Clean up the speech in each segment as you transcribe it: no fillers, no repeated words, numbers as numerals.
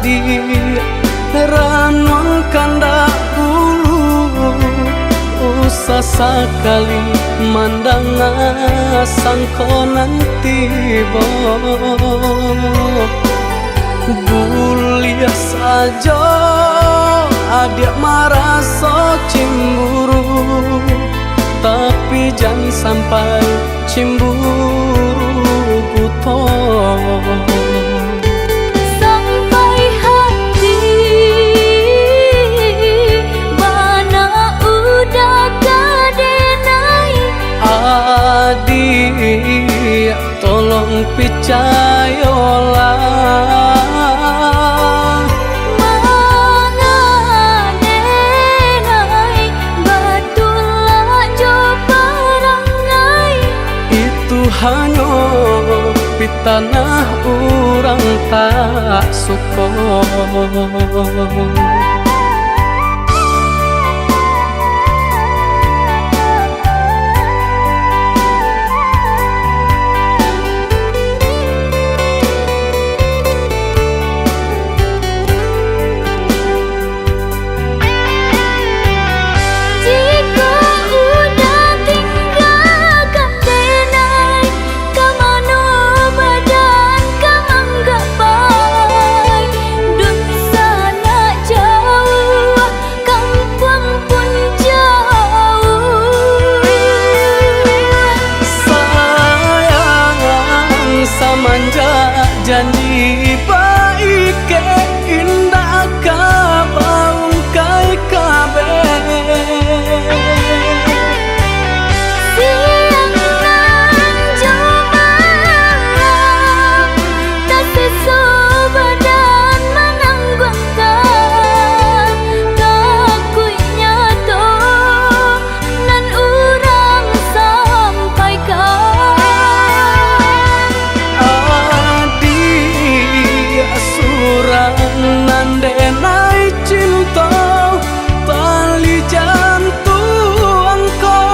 adi ranwang kanda ulu usah sekali mandang sangko nanti bulia saja adik merasa cemburu, tapi jangan sampai cemburu buta. Sampai hati mana udah kadenai. Adik tolong percayalah, hanya di tanah orang tak suka. Janji baik ke indah kabau kai kabe siang nan jumalam tak sesu badan menanggungkan kakunya to nan urang sampaikan. Nandenai cinta tali jantung kau.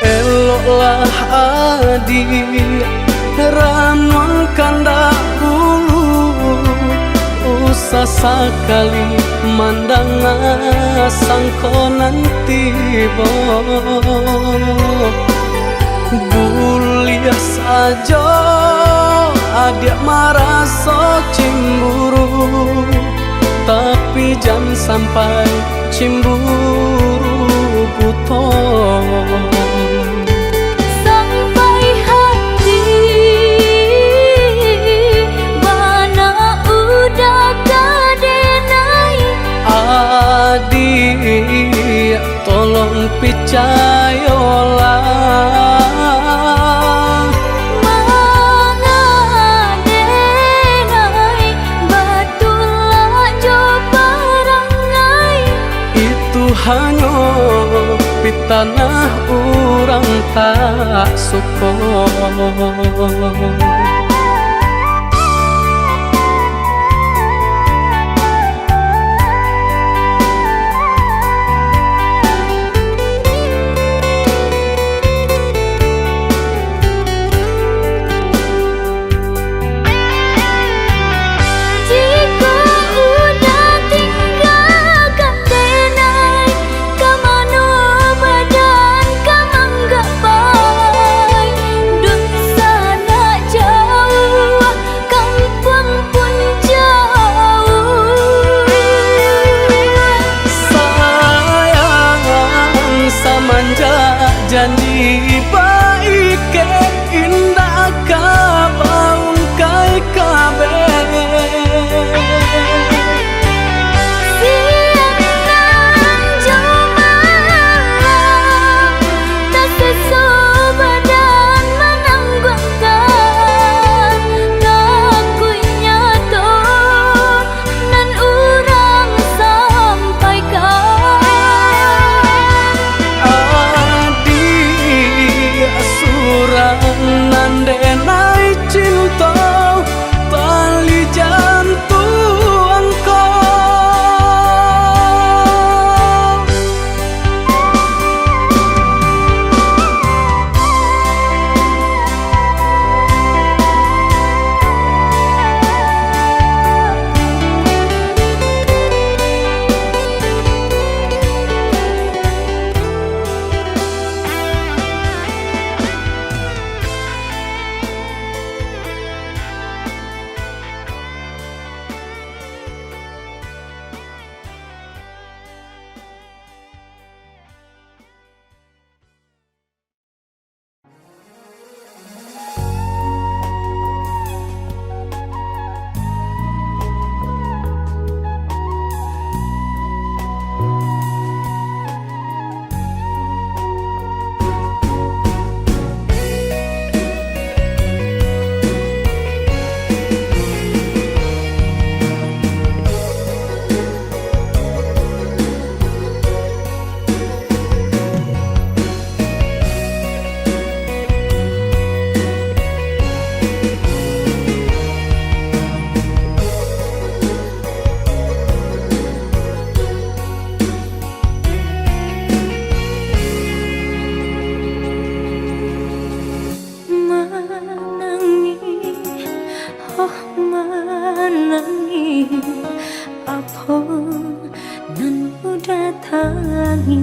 Eloklah adik ranwang kanda ulu usah sekali mandang sangko nanti bulia saja adik merasa cemburu, tapi jangan sampai cemburu buta. Sampai hati mana udah kadenai. Adik tolong percayalah, mengadenai batulah jo perangai. itu hanya di tanah orang tak suka. Jauh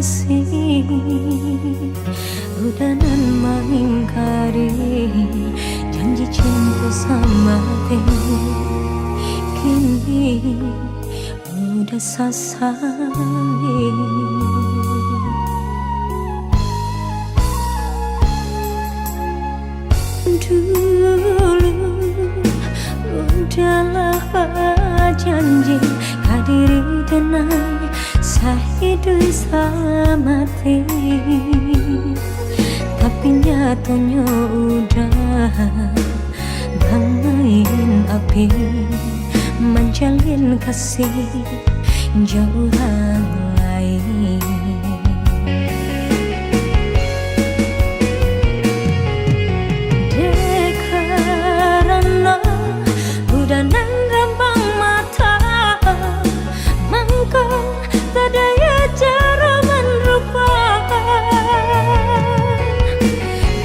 janji udah nan mengingkari janji cinta sama diri, kini udah sesali. Dulu udahlah janji kadiri denai sahidu salamati, tapi nyatanya udah bangin api menjalin kasih jauh orang lain. Karena udah nang rambang mata mangko tak daya cara merupakan,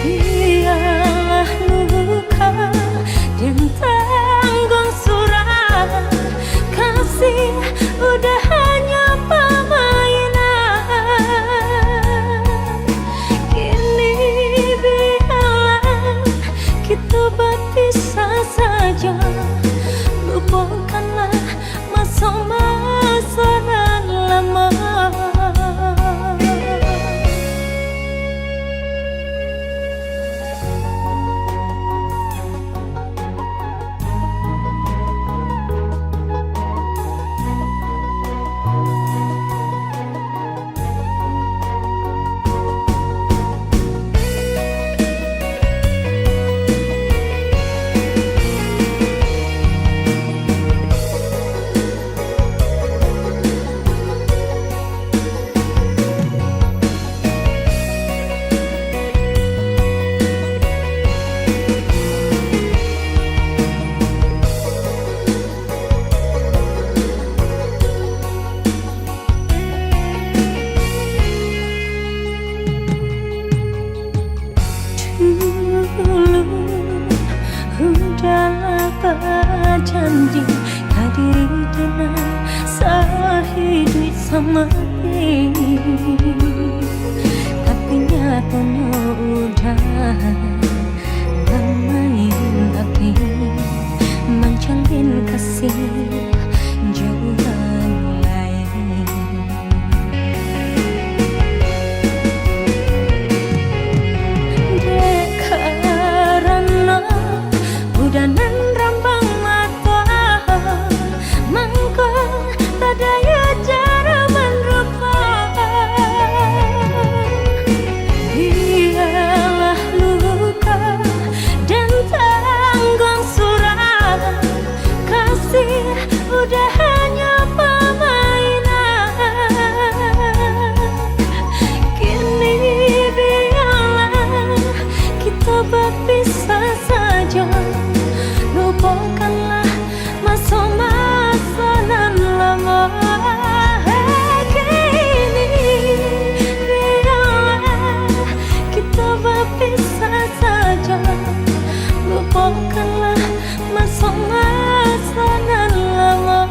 dialah luka dan tanggung surat kasih udah hanya permainan. Kini biarlah kita berpisah saja, lupakanlah masa-masa nan lama. Udahlah berjanji kadiri dengan sahidu sama diri, tapi nyatanya udah bermain api menjalin kasih jauh orang lain. Karena udah nan rambang mata mangko tak daya cara merupakan, dialah luka dan tanggung surat kasih udah hanya permainan. Kini biarlah kita berpisah saja, lupakanlah masa-masa nan lama. Kini biarlah kita berpisah saja, lupakanlah masa-masa nan lama.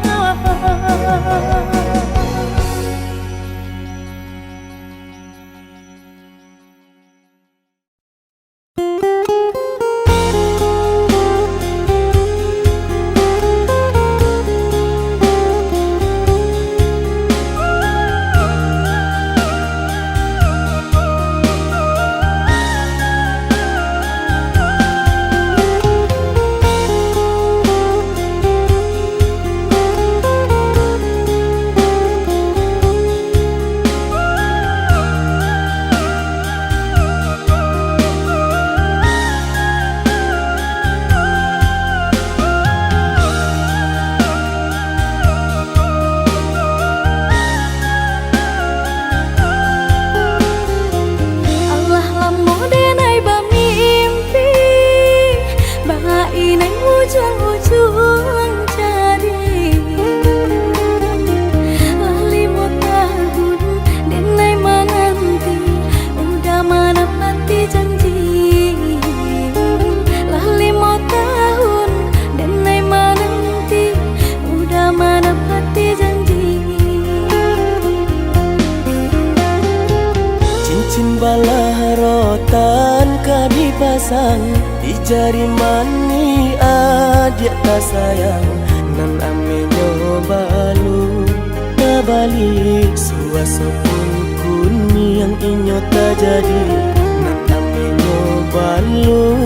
dipasang di jari mani adik tak sayang nan ame nyobalu tabalik suasa pun kuni yang inyo tak jadi nan ame nyobalu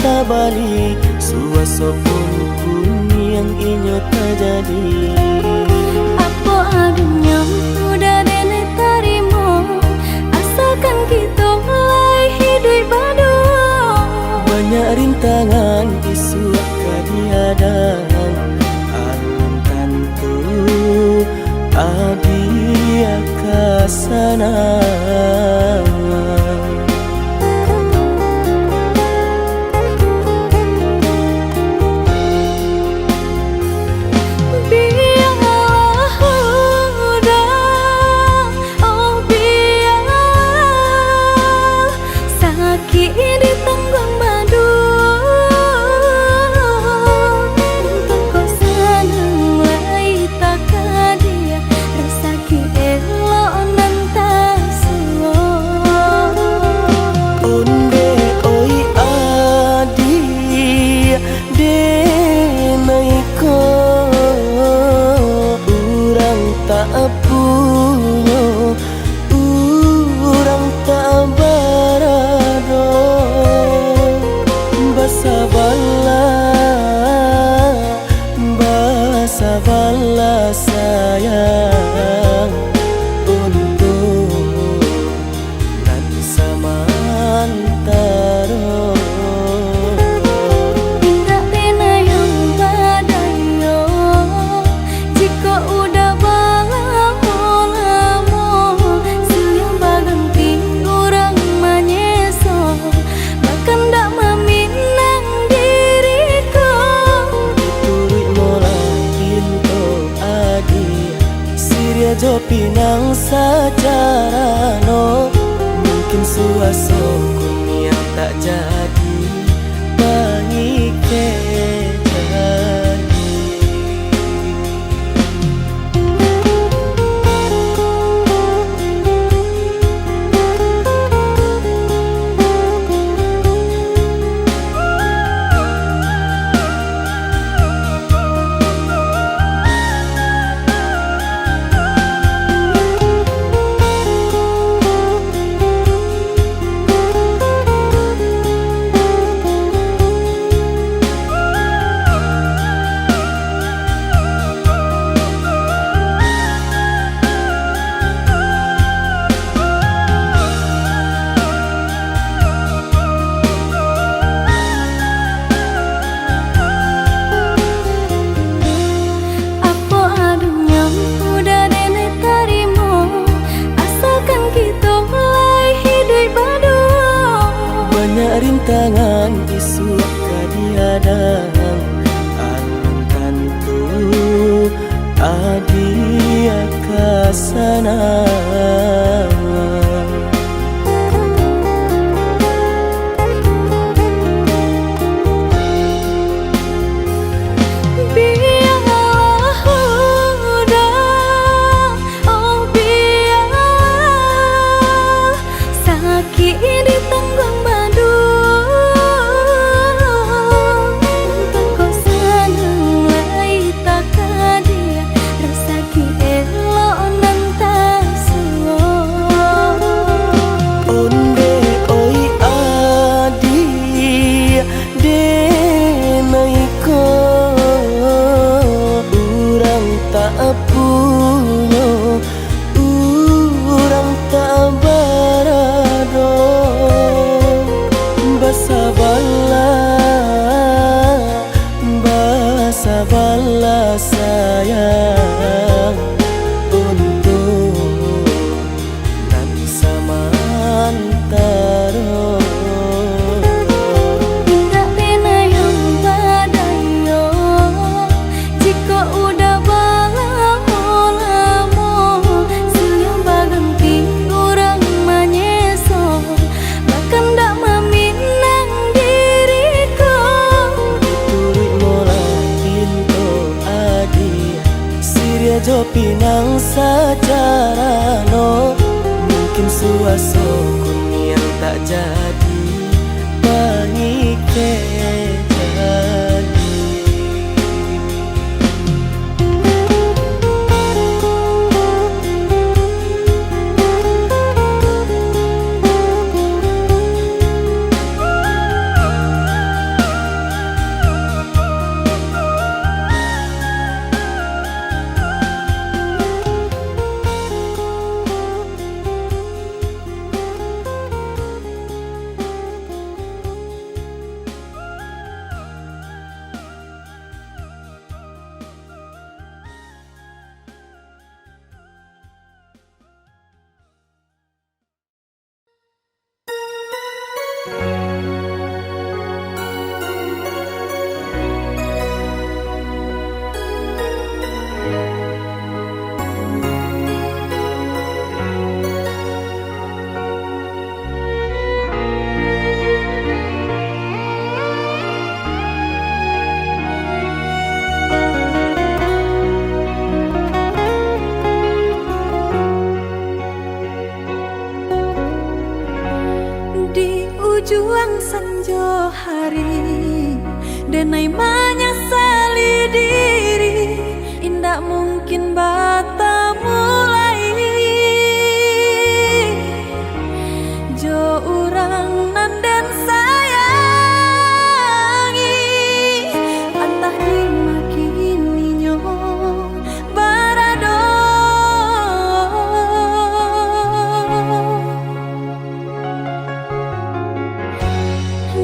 tabalik suasa pun kuni yang inyo tak jadi. Apa adanya udah nenek tarimo, asalkan kita mulai hidup baru. Banyak rintangan isu kadiadang alam tentu adia kasana. Sabarlah sayang untuk nanti samantara. Tidak pernah yang badayo jika udah lamo siang baganti orang menyeso bahkan tak meminang diriku. Diturut Siria jo pinang secara no mungkin suaso kuni yang tak jadi pangike rintangan isu kadiadang alam tentu adia kasana. Sabarlah sayang untuk nanti samantara. Tidak pernah yang badayo jika udah lamo siang baganti orang menyeso bahkan tak meminang diriku. Jo pinang secara no mungkin suaso kuni yang tak jadi hari denai menyesali diri, indak mungkin bata mulai jo urang nan dan sayangi, antah dimakini nyo barado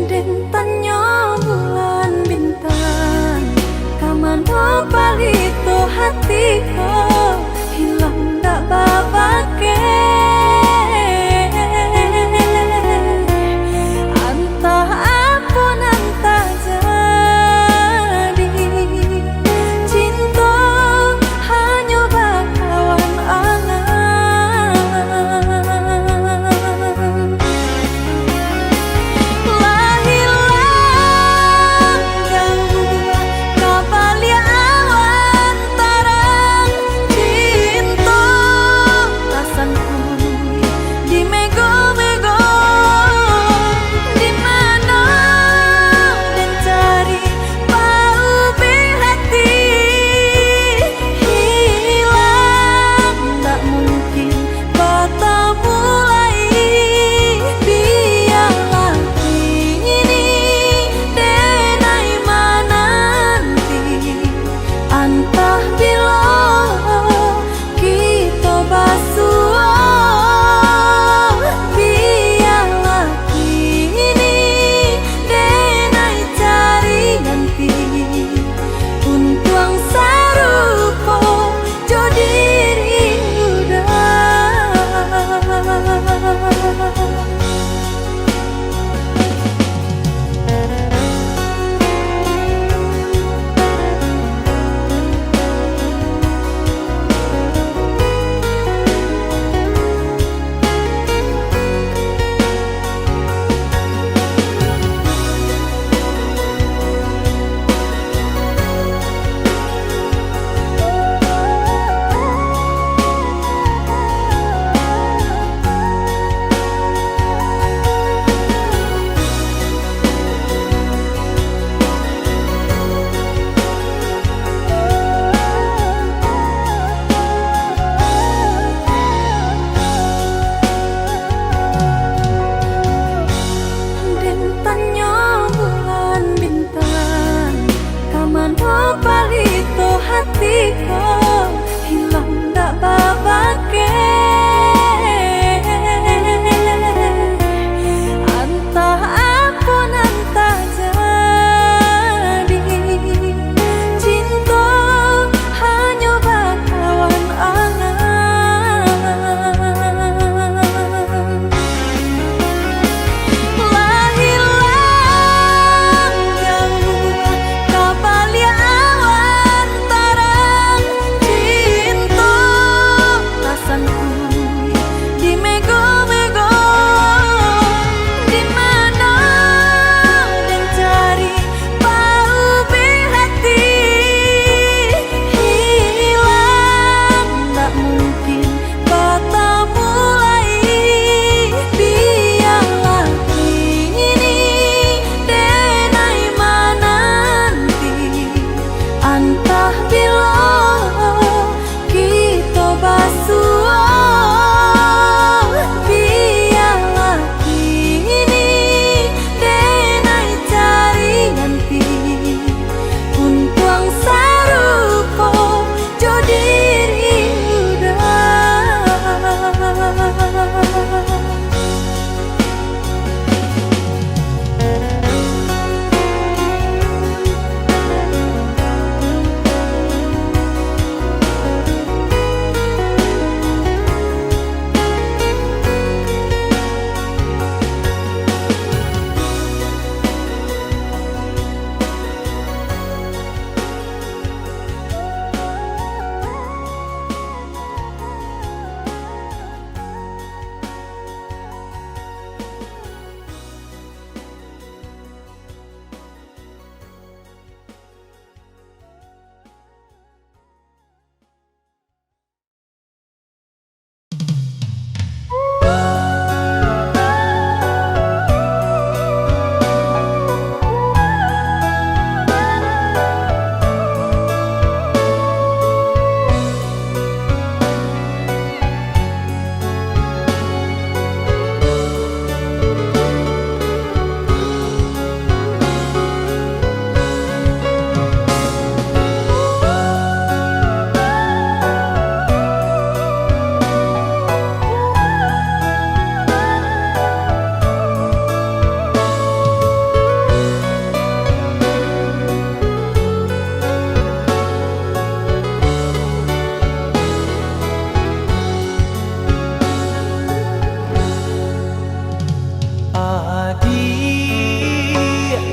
den tanyo bulan bintang kamano palito hatiku hilang dak babake antah apun antah jadi cinta hanya bakawan angan lahir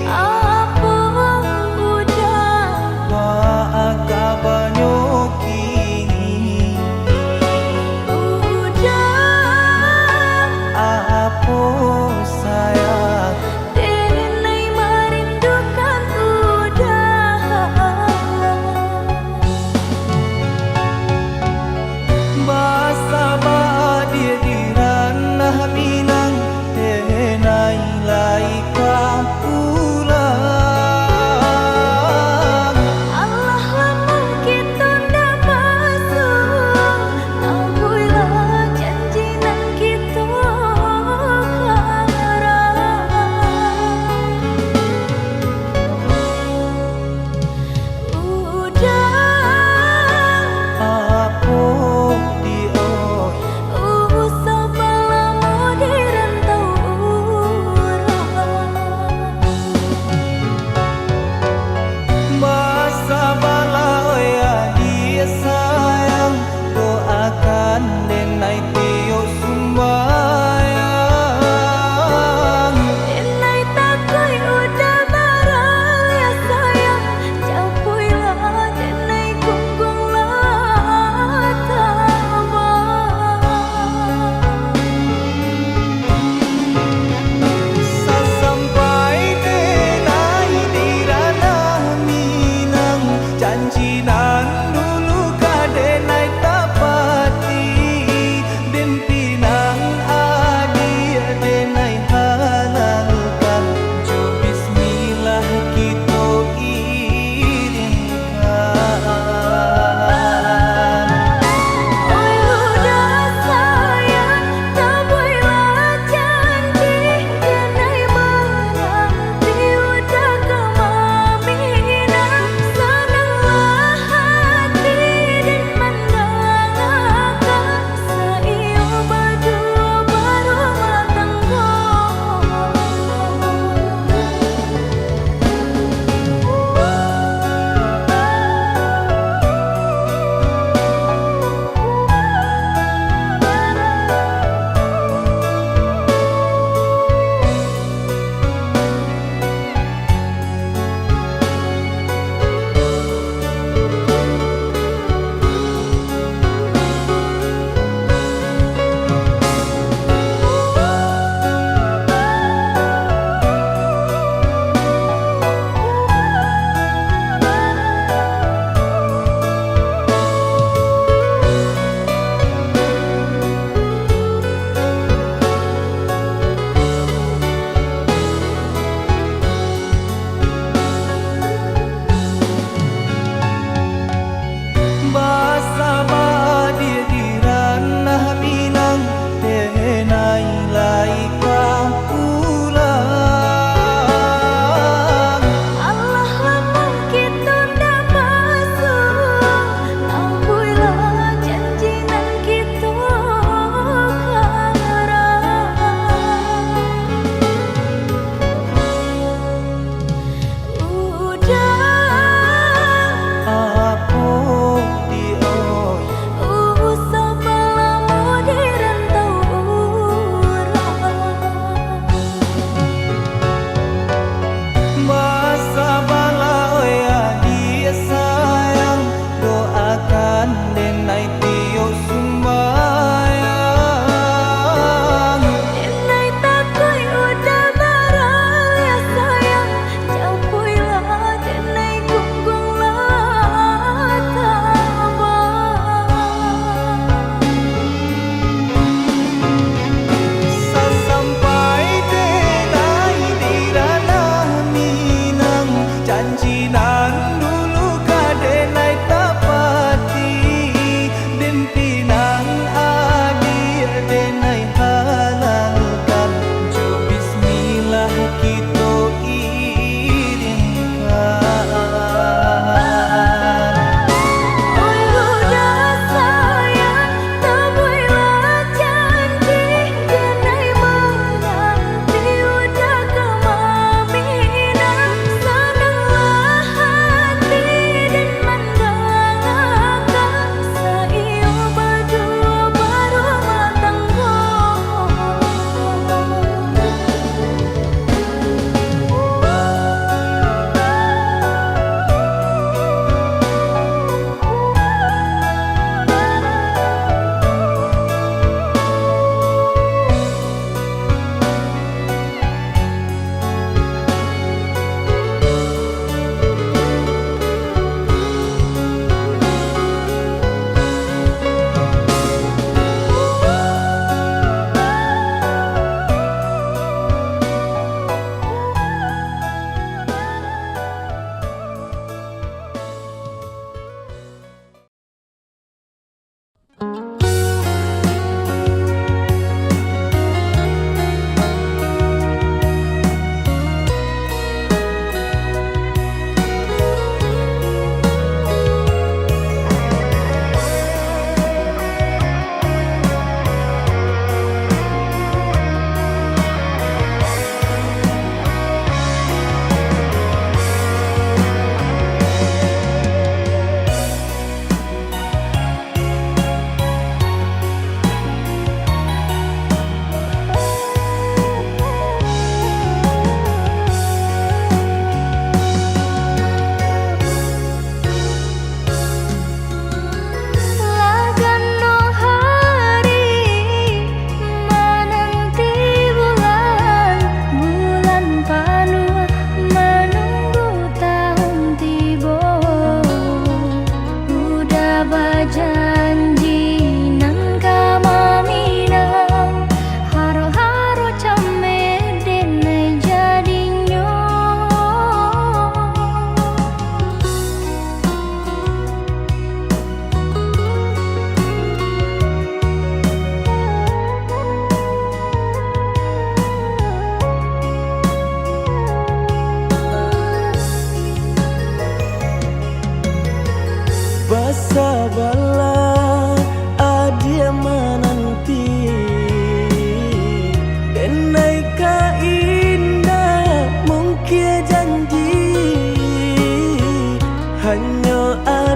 Apa udah Maaka banyo kini udah Apo sayang denai merindukan udah Basa ba dia di ranah Minang Denai lai ka pula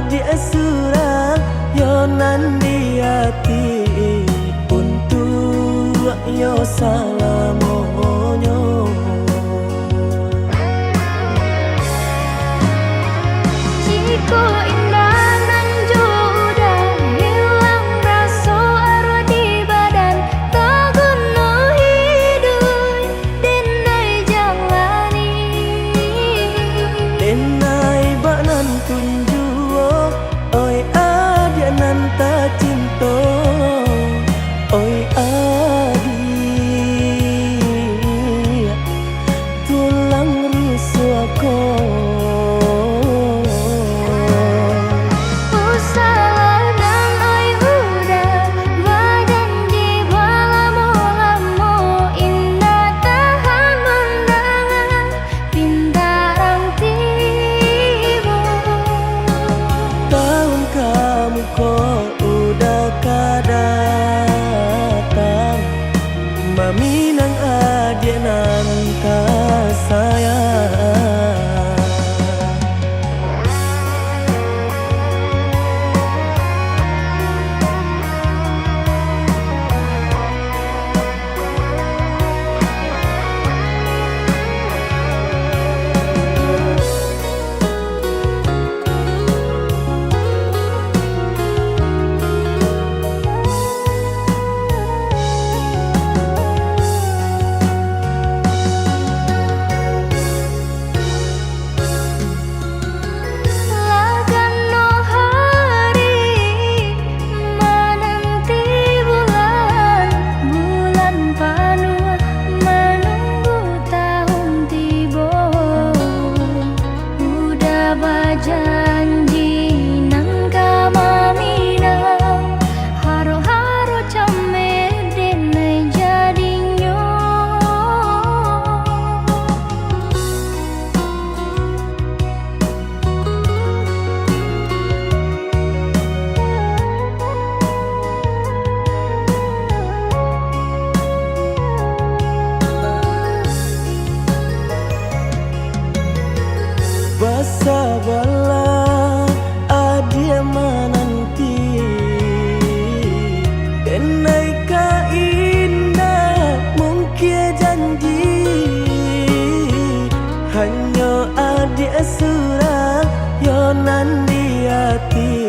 adik surah yo nandi hati untuk yo salamonyo. Jiko indah nan udah hilang rasa arwah di badan, tak guna hidup denai jalani. Denai bak nan tunjuo, oi adik nan tak cinta, oi adik tulang rusuk aku. Minang adik nan tak sayang. Janji nan kama minang haro-haro camer denai jadinyo. Bersabarlah adik menanti, denai ka indah mungkin janji. Hanya adik surah yo nandi hati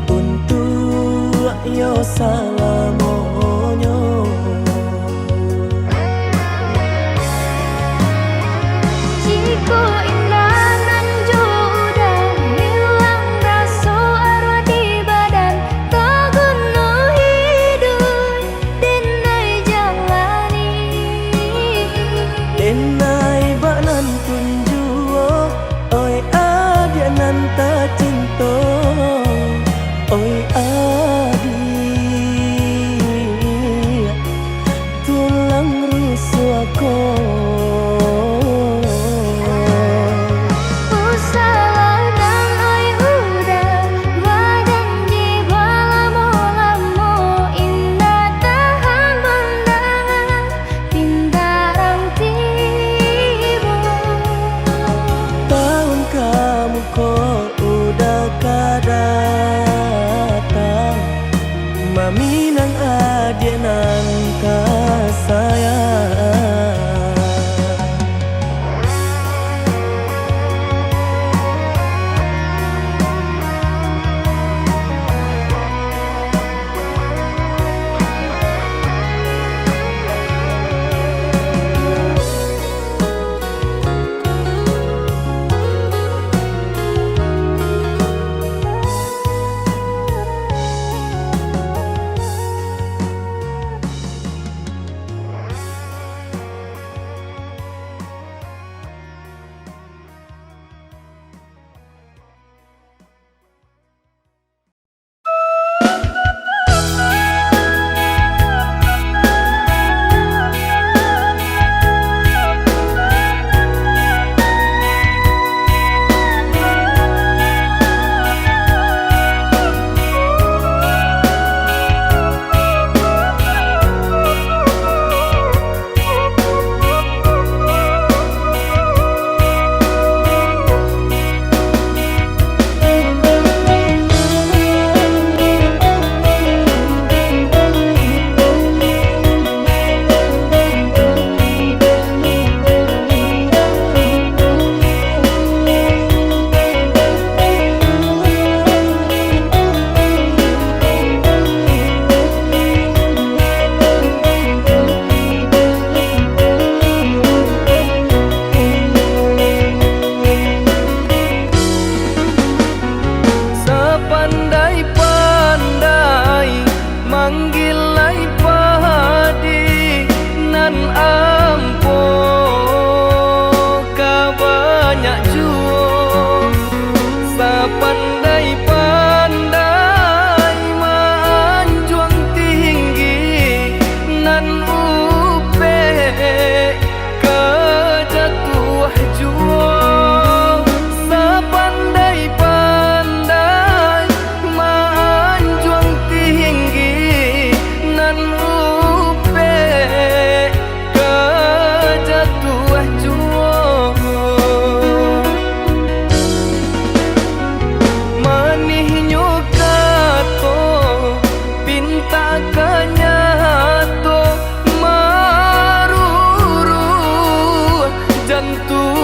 untuk yo salamonyo. Jiko indah nan udah hilang rasa arwah di badan, tak guna hidup denai jalani. Denai bak nan tunjuo, oi adik nan tak cinta, oi adik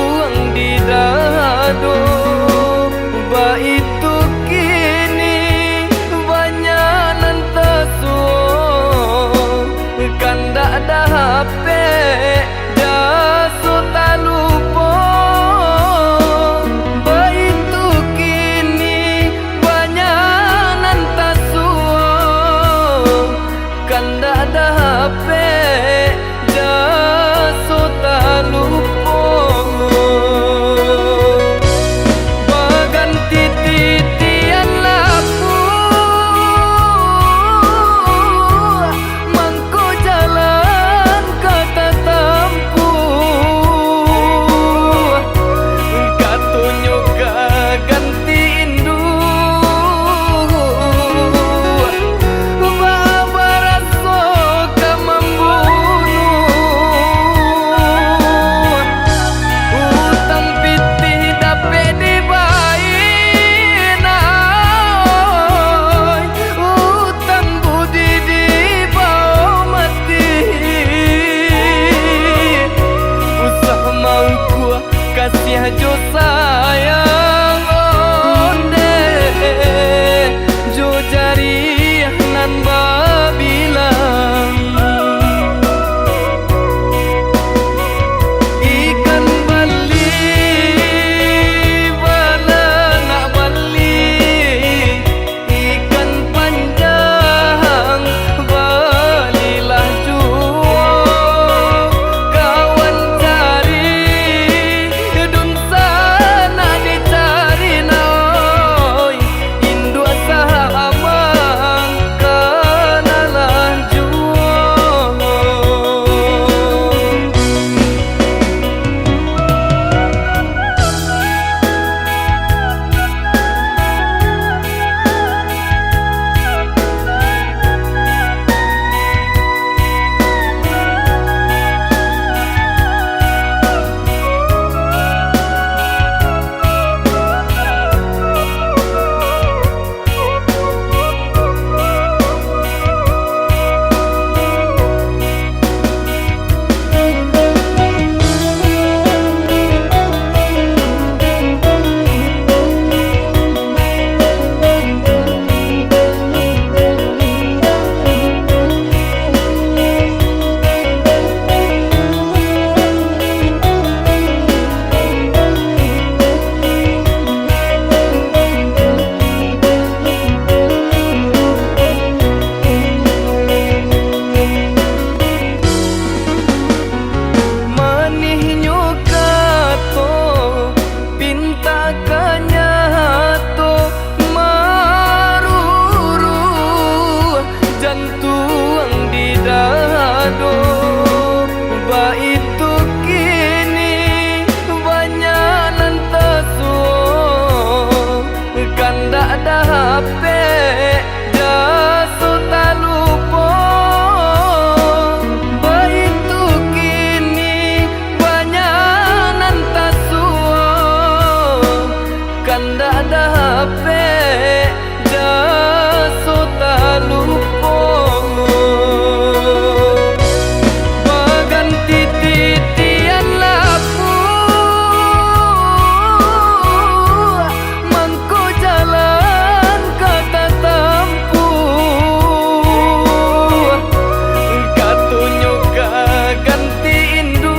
tuang di dado. Baitu kini banyak nan tesuo, kanda ada HP jaso tak lupa. Baitu kini banyak nan tesuo, kanda ada HP jaso tak lupa. Kasih jo sayang onde jo jari nan babilang ikan bali bala nak bali ikan panjang balilah juo kawan cari sana dicari naoi indua sahamang kanalah juo. Baitu kini banyak nan tesuo, kanda ada HP jaso tak lupa. Baitu kini banyak nan tesuo, kanda ada HP jaso tak lupa. Titian laku mangko jalan kata tampu katunyo ganti indu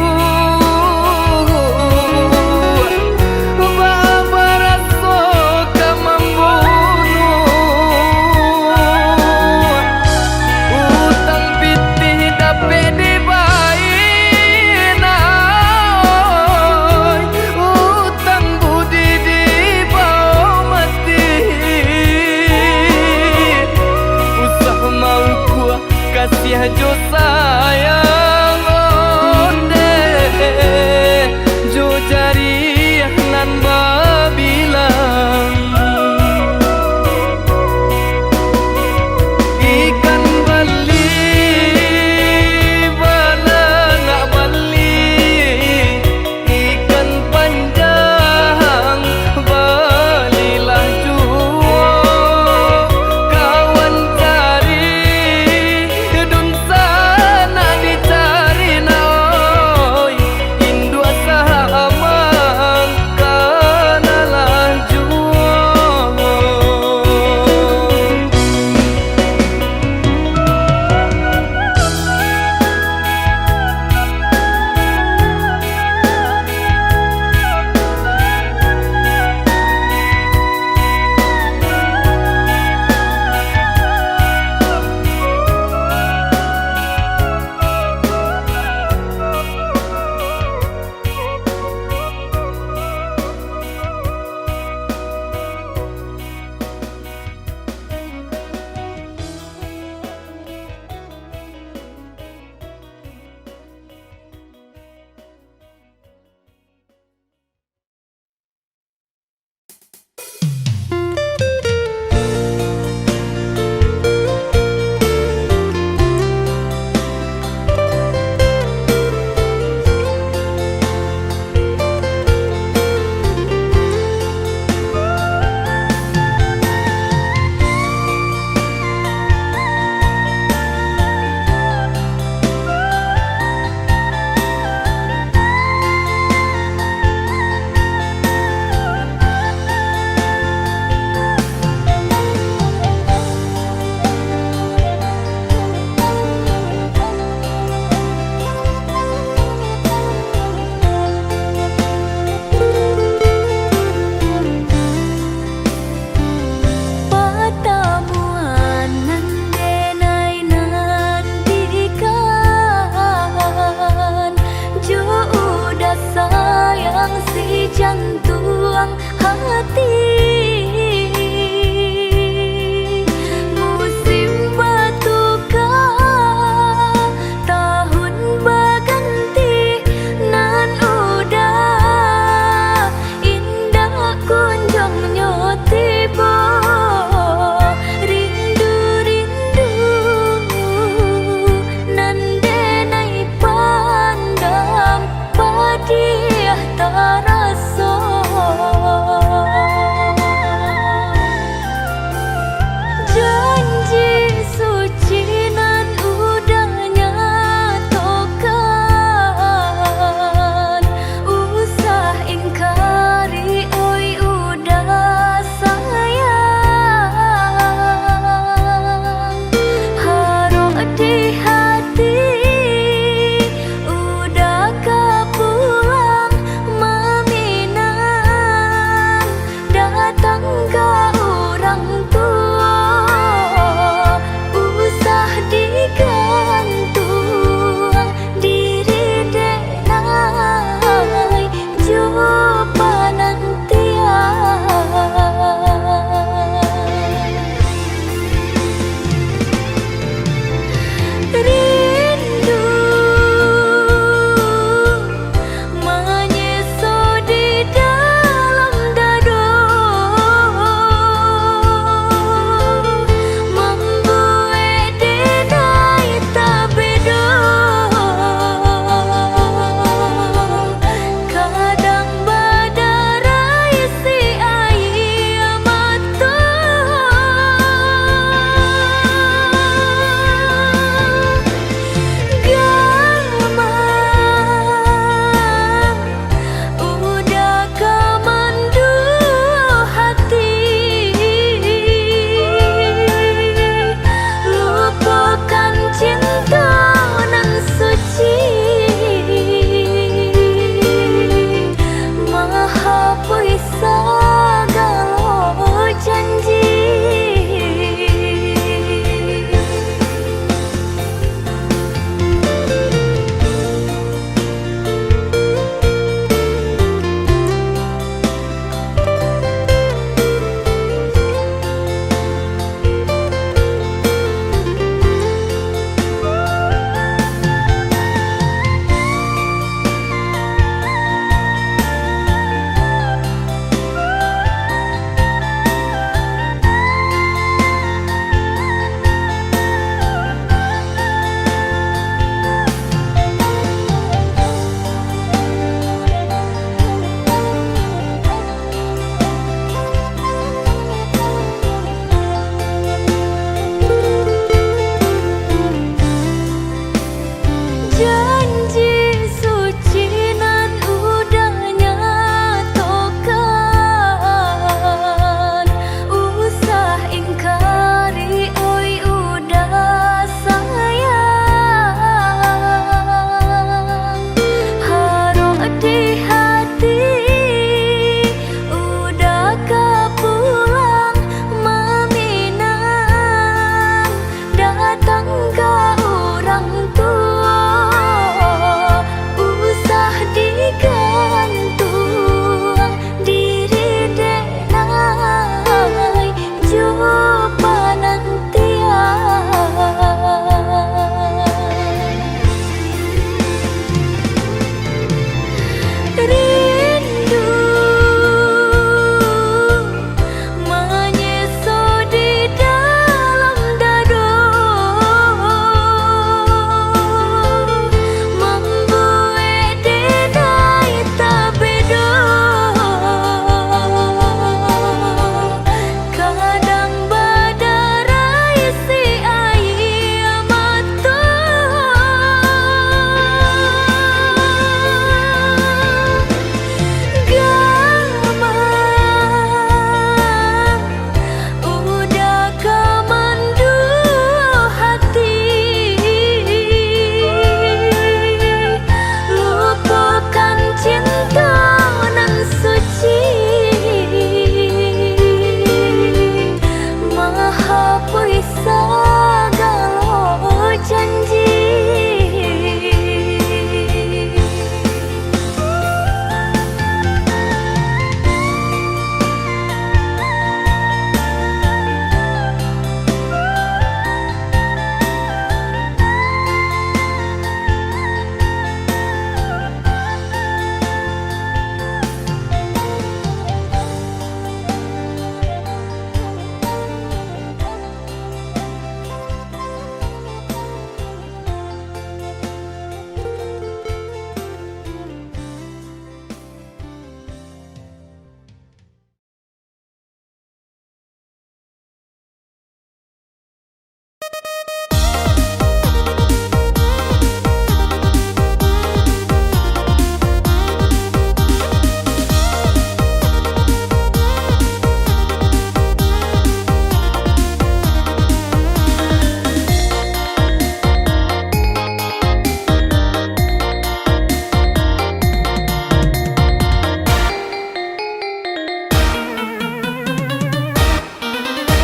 babaraso kamambunuh utang pitih dape di kasih jo sayang onde jo jari nan babilang ikan bali bala nak bali ikan panjang balilah juo kawan cari sana dicari naoi indua sahamang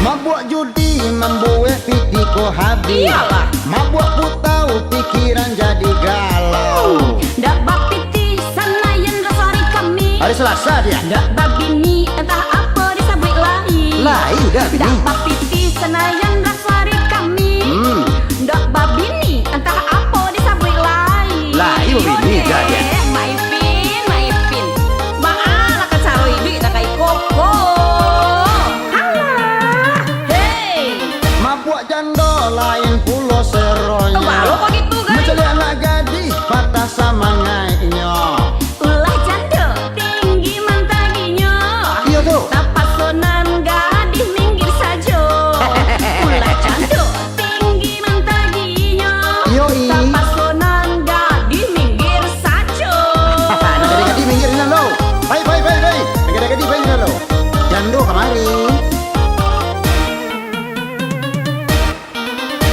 Mabuk judi membuat pikiku habis. Iyalah. Mabuk putau pikiran jadi galau. Dak bapiti sanayan rasari kami. Hari Selasa dia. Dak babini entah apa disabrik lain. Lain dah bini. Dak bapiti sanayan rasari kami. Dak babini entah apa disabrik lain. Lain babini dah dia. Maipin. Baalah kacaro ibi tak kai koko. Halah. Hey. Mabuk jando lain pulau seronyo. Baru kok gitu guys. Mencari anak gadis patah sama ngainya. Ulah janda tinggi mantaginya. Iya tuh. Tapak sonan gadis minggir saja. Ulah janda tinggi mantaginya. Yoi. Tapak sonan gadis minggir saja. Gadis minggir sana lo. Baik. Gadis baik sana lo. Jando kemari.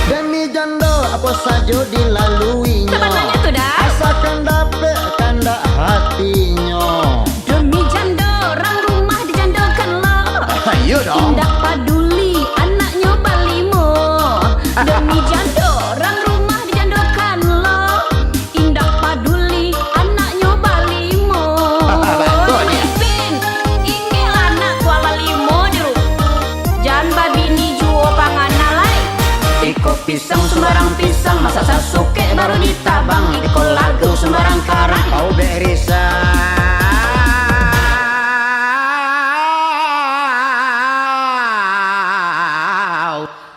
Demi jando apa saja dilaluinya. Sebenarnya tuh dah. Asalkan dapat kandak hatinya. Demi janda orang rumah dijandakan lo. Ayo dong. Tindak paduli anaknya balimo. Demi janda orang rumah dijandakan lo. Tindak paduli anaknya balimo. Betul ni. Pin, inggil anak kuala limo diru. Jangan babini juo panganan lai. Iko pisang sembarang pisang, masa sasuke baru ditabang. Iko lagu sembarang karang. Kau berisa.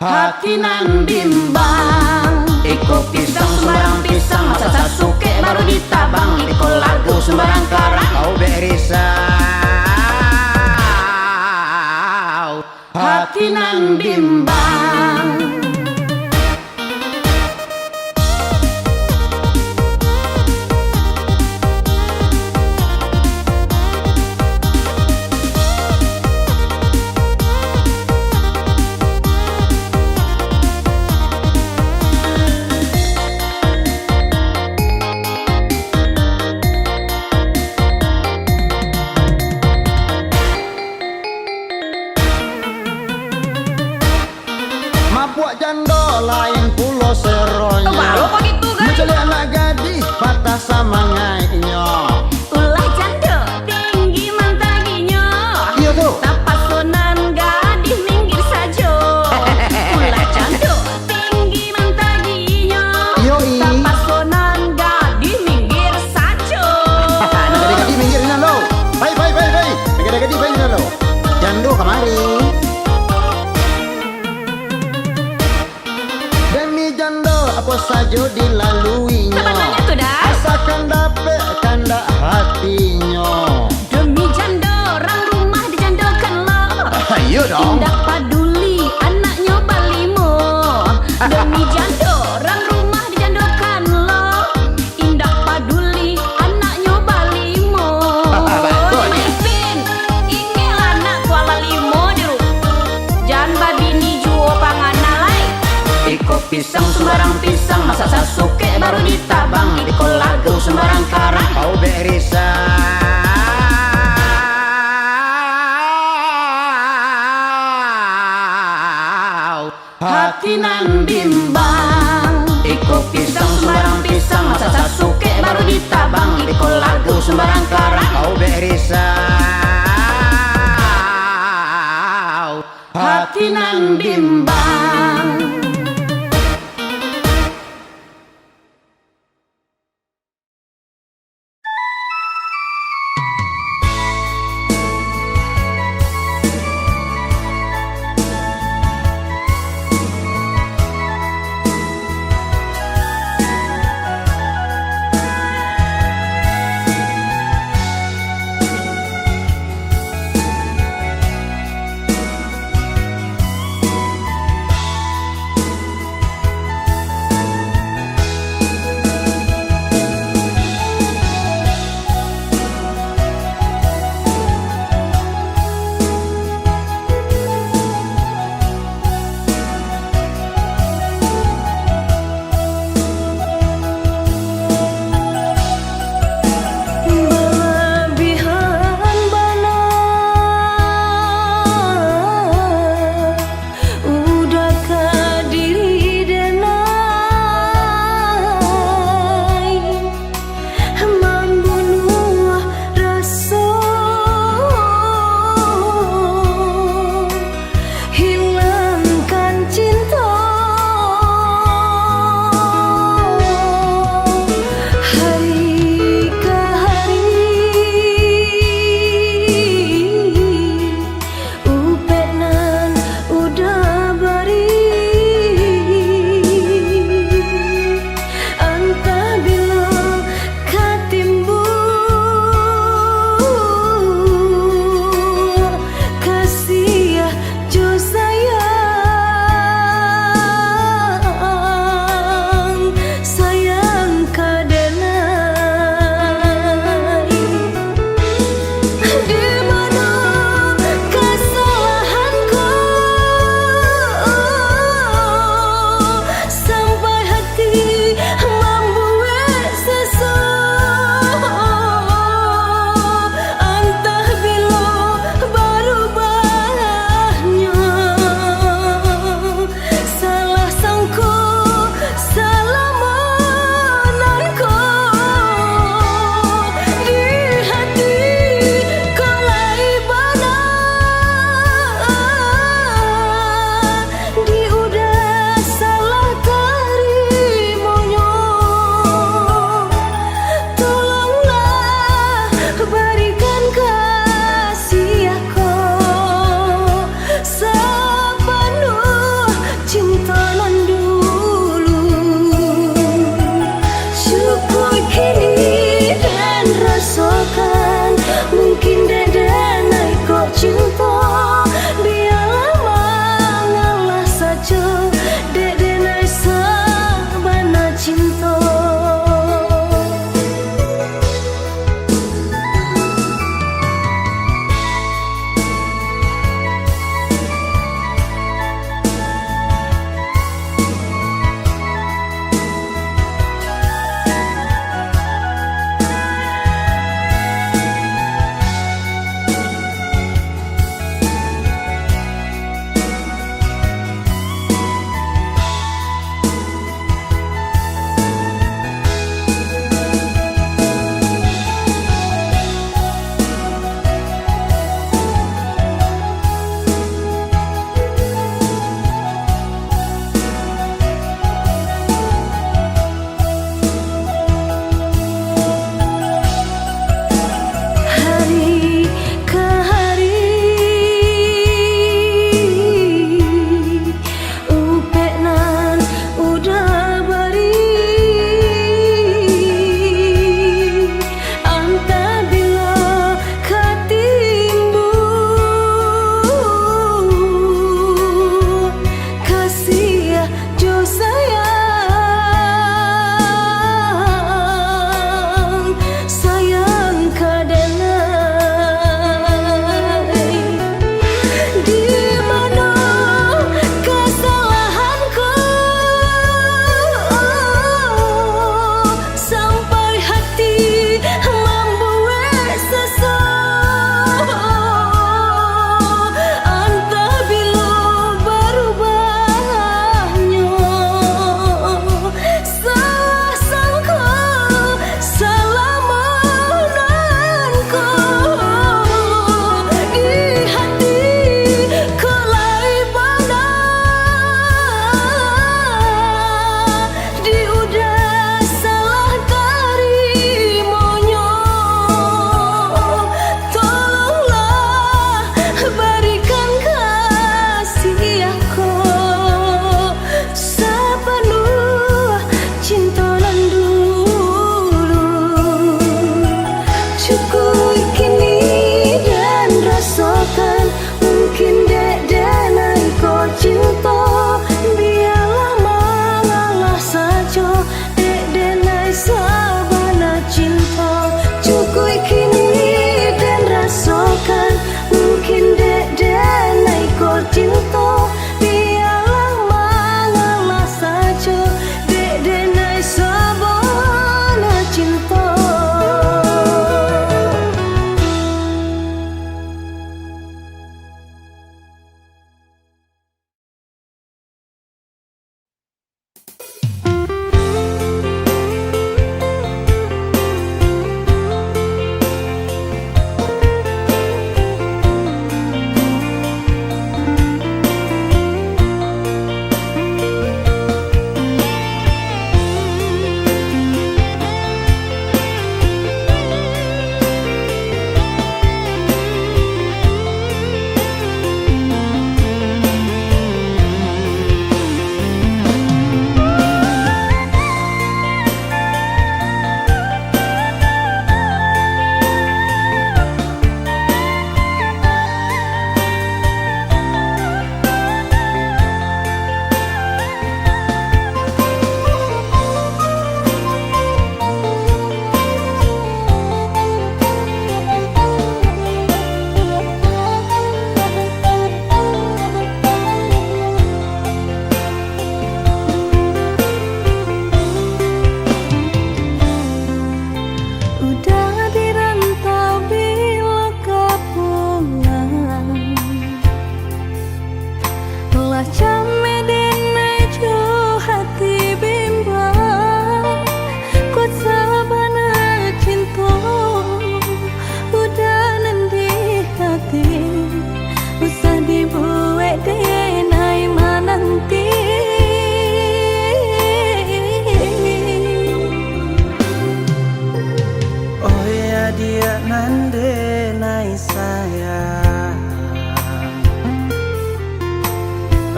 Hati nan bimbang. Iko pisang sembarang pisang, masa sasuke baru ditabang. Iko lagu sembarang karang. Kau berisa. Hati nan bimbang. Mabuk jando lain pulau seronyo. Baru kok gitu guys. Mencari anak gadis patah sama ngainya. Ulah janda tinggi mantaginya. Iya tuh. Tapak sonan gadis minggir saja. Ulah janda tinggi mantaginya. Yoi. Tapak sonan gadis minggir saja. Gadis minggir sana lo. Baik. Gadis baik sana lo. Jando kemari. Demi jando apa saja dilaluinya. Sebenarnya tuh dah. Asalkan dapat kandak hatinya. Demi janda orang rumah dijandakan lo. Ayo dong. Tindak paduli anaknya balimo. Demi janda orang rumah dijandakan lo. Tindak paduli anaknya balimo. Betul ni. Pin, inggil anak kuala limo diru. Jangan babini juo panganan lai. Iko pisang sembarang pisang, masa sasuke baru ditabang. Iko lagu sembarang karang. Kau berisa. Hati nan bimbang. Iko pisang sembarang pisang, masa sasuke baru ditabang. Iko lagu sembarang karang. Kau berisa. Hati nan bimbang.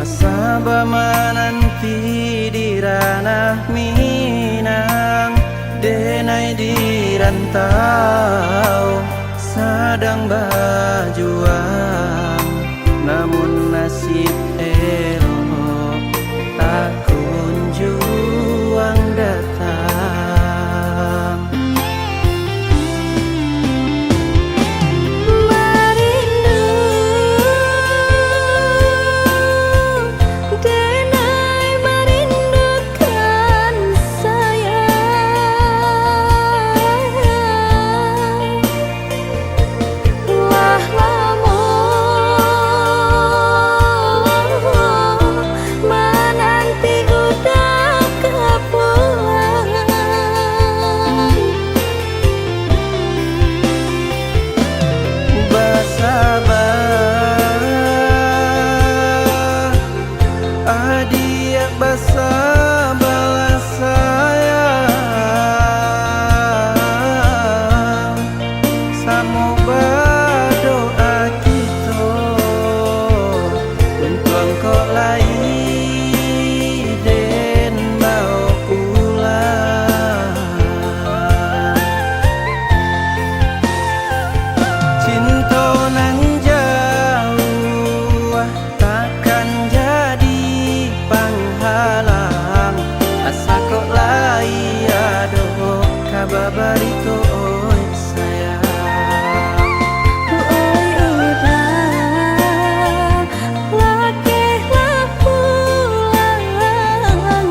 Pasaba nanti di ranah Minang, denai di rantau sedang berjuang, namun nasib elok tak kunjung datang. Marindu denai merindukan sayang, wah lamun menanti udah kepulangan. Bersabar, adik bersabarlah sayang, samo berdoa kita untuk engkau lagi dan mau pulang. Cinta nan jauh takkan jadi penghalang, asa kok lai ado kabar barito oi sayang. Oi udah lakehlah pulang,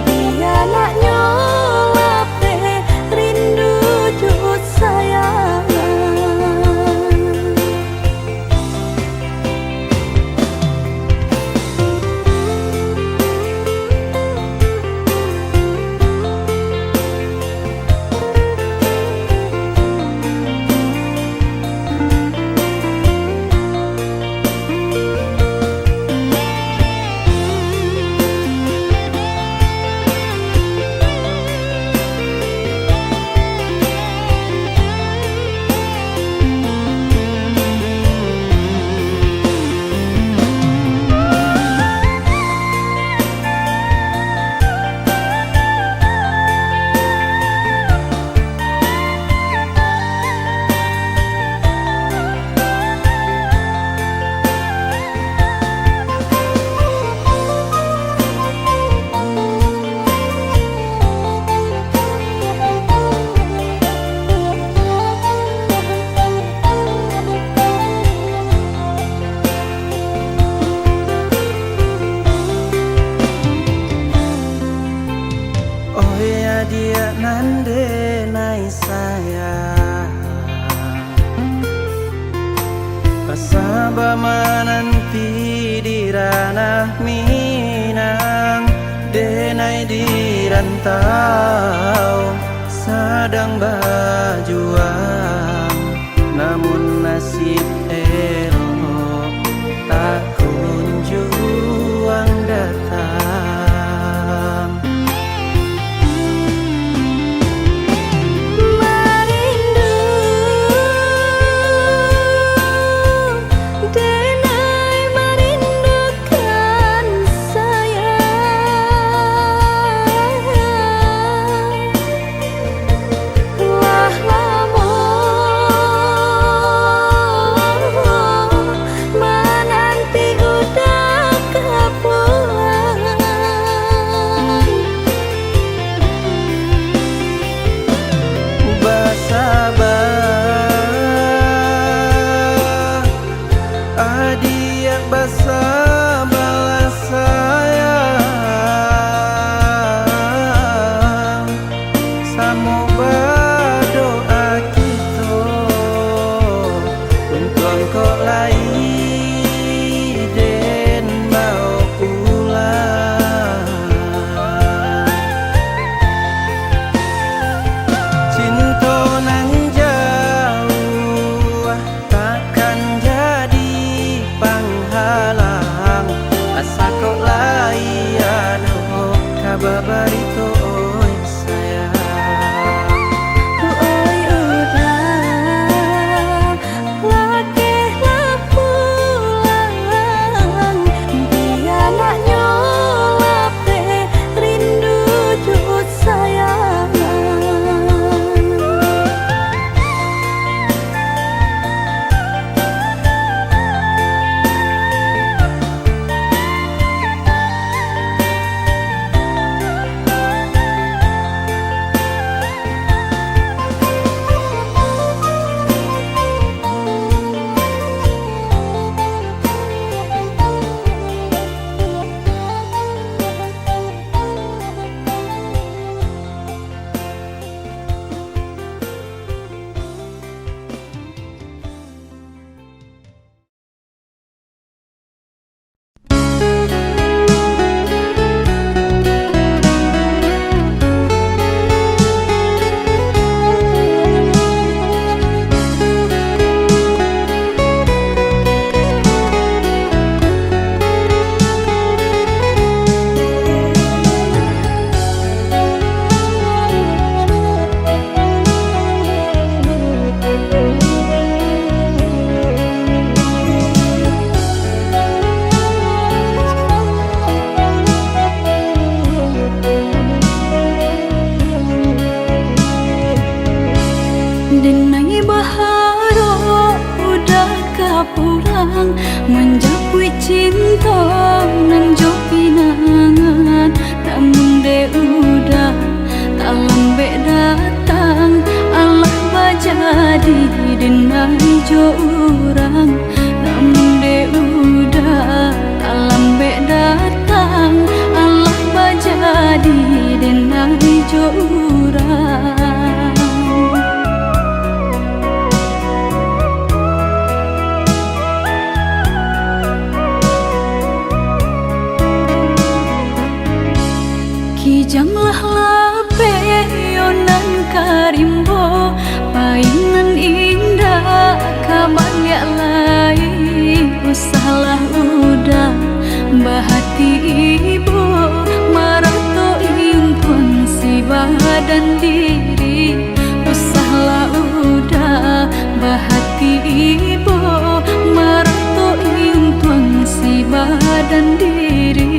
dia nak nyolap rindu jut sayang. Oh ya dia nande nai sayang, pasaba nanti di ranah Minang, denai di rantau sedang berjuang, namun nasib elok tak kunjung datang. Marindu denai merindukan sayang, wah lamun menanti udah kepulangan. Bersabar, adik bersabarlah sayang, samo berdoa kita untuk engkau lagi dan mau pulang. Cinta nan jauh takkan jadi penghalang, asa kok lai ado kabar barito oi sayang. Oi udah lakehlah pulang. pulang menjapui cinta nan jo pinangan, namun de udah tak lambe datang. Allah bajadi denai jo urang, namun de udah tak lambe datang. Allah bajadi denai jo urang. Kijanglah lape yonan karimbo, painan indah kabalya lai. Usahlah udah bahati ibu, marato impun si badan diri. Usahlah udah bahati ibu, marato impun si badan diri.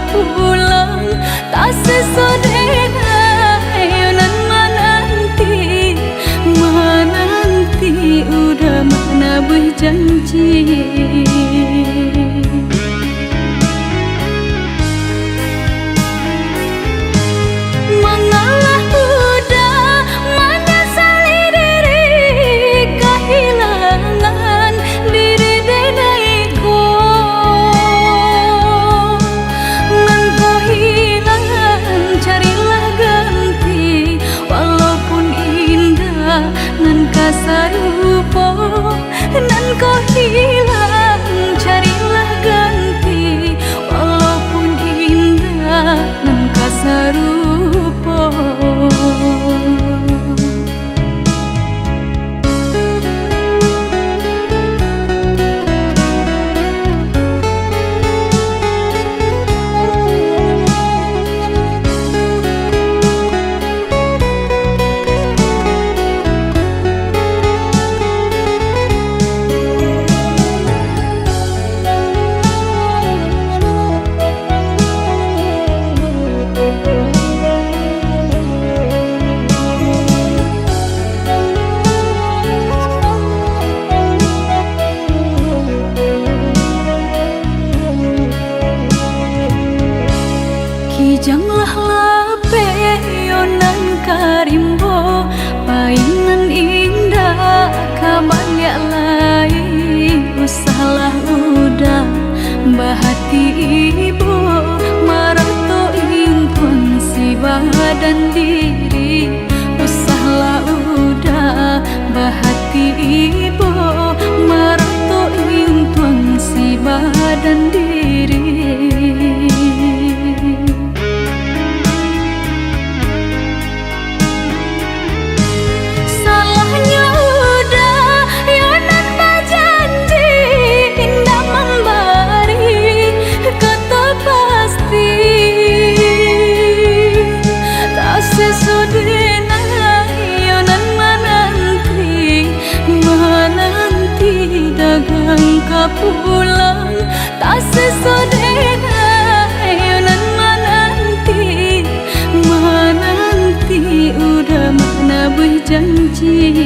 Pulang tak sesodena yonan menanti udah mana berjanji. Mengalah udah menyesali diri, kehilangan diri denaiku. Carilah ganti, walaupun indah nan kasarupo, nan kau hilang. Carilah ganti, walaupun indah nan kasarupo. Kijanglah lape yonan karimbo, painan indah kabalya lai. Usahlah udah bahati ibu, marato impun si badan diri. Usahlah udah bahati ibu, marato impun si badan diri. Pulang tak sesodena yonan menanti udah mana berjanji.